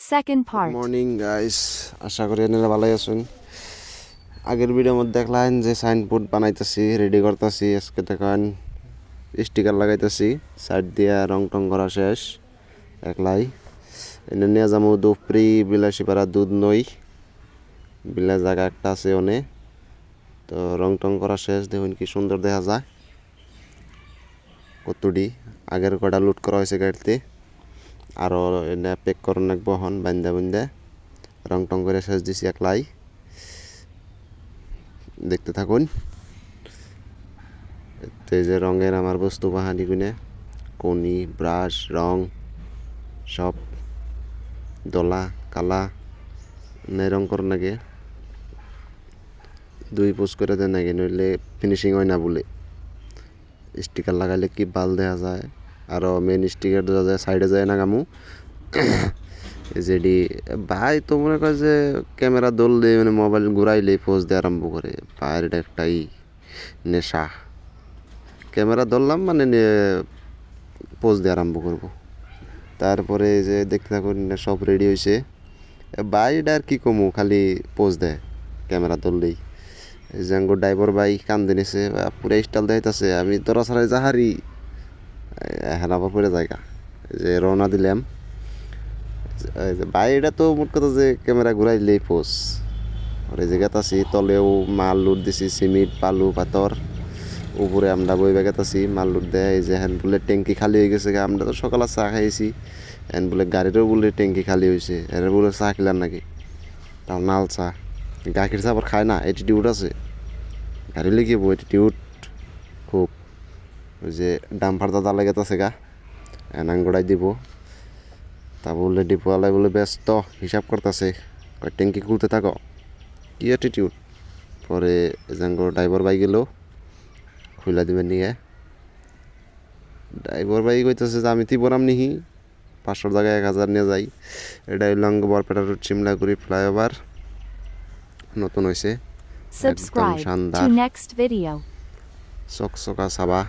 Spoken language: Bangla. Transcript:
Second part. মর্নিং গাইস, আশা করি আপনারা ভালোই আছেন। আগের ভিডিওর মধ্যে দেখলেন যে সাইনবোর্ড বানাইতেছি, রেডি করতেছি। আজকে দেখেন স্টিকার লাগাইতেছি, সাইড দিয়ে রং টং করা শেষ একলাই। এনে নিয়ে যাবো দুপরি বিলাসীপাড়া দুধ নই বিলা জায়গা একটা আছে ওনে। তো রং টং করা শেষ, দেখুন কি সুন্দর দেখা যায়। কতটি আগের কটা লুট করা হয়েছে গাড়িতে, আরও এনে প্যাক করার নাকবো হন বান্দা বুন্দা। রং টং করে শেষ দিছি একলাই, দেখতে থাকুন। এই যে রঙের আমার বস্তু বাহানি গুনে কনি ব্রাশ রং সব দলা কালা নাই রং করার নাকি দুই পোজ করে দেন নাকি, নইলে ফিনিশিং হয় না বলে। স্টিকার লাগাইলে কি ভাল দেখা যায়, আরও মেন স্টিকার দেওয়া যায় সাইডে যায় না কামু। যেডি ভাই তো মনে করে যে ক্যামেরা ধরলে মানে মোবাইল ঘুরাইলেই পোজ দিয়ে আরম্ভ করে। ভাইয়ের এটা একটাই নেশা, ক্যামেরা ধরলাম মানে পোজ দিয়ে আরম্ভ করব। তারপরে যে দেখতে থাকুন সব রেডি হয়েছে। ভাই এটা আর কি কমু, খালি পোজ দেয় ক্যামেরা ধরলেই। এই যে আঙ্গুর ড্রাইভার ভাই কান্দে নিছে, পুরো স্টাইল দেখাইতেছে। আমি তোরা ছাড়াই যাহারি হ্যাঁ আবার পরে জায়গা যে রওনা দিলাম। ভাই এটা তো মোট কথা যে ক্যামেরা ঘুরাইলেই পোজ। আর এই জায়গাতে আছি, তলেও মাল লুট দিছি, সিমেন্ট বালু পাথর। উপরে আমরা বই বেগাতাছি মাল লুট দেয়। এই যে হ্যান্ড বলে ট্যাঙ্কি খালি হয়ে গেছে। আমরা তো সকালে চা খাইছি, হ্যান্ড বলে গাড়িরও বলে ট্যাঙ্কি খালি হয়েছে। এর বলে চা খেলাম নাকি, তাও নাল চা। গাখির চা আবার খায় না, অ্যাটিটিউড আছে গাড়ি লেগে অ্যাটিটিউড খুব। ওই যে ডাম্পার দাদা লেগেতেছে গা, এনাঙ্গড়াই দিব। তা বললে ডিপোয়ালাই বলে ব্যস্ত হিসাব করতেছে, ট্যাঙ্কি খুলতে থাকো, কি অ্যাটিটিউড। পরে জাঙ্গো ড্রাইভার বাই গেল খুলে দিবেন নিয়ে। ড্রাইভার ভাই কইতেছে যে আমি তিবরাম নিহি 500 জায়গায় 1000 নিয়ে যাই। এটা হইল বরপেটা রোড শিমলাগুড়ি ফ্লাইওভার, নতুন হয়েছে, একদম Subscribe to শানদার next video. চকচকা সাবা।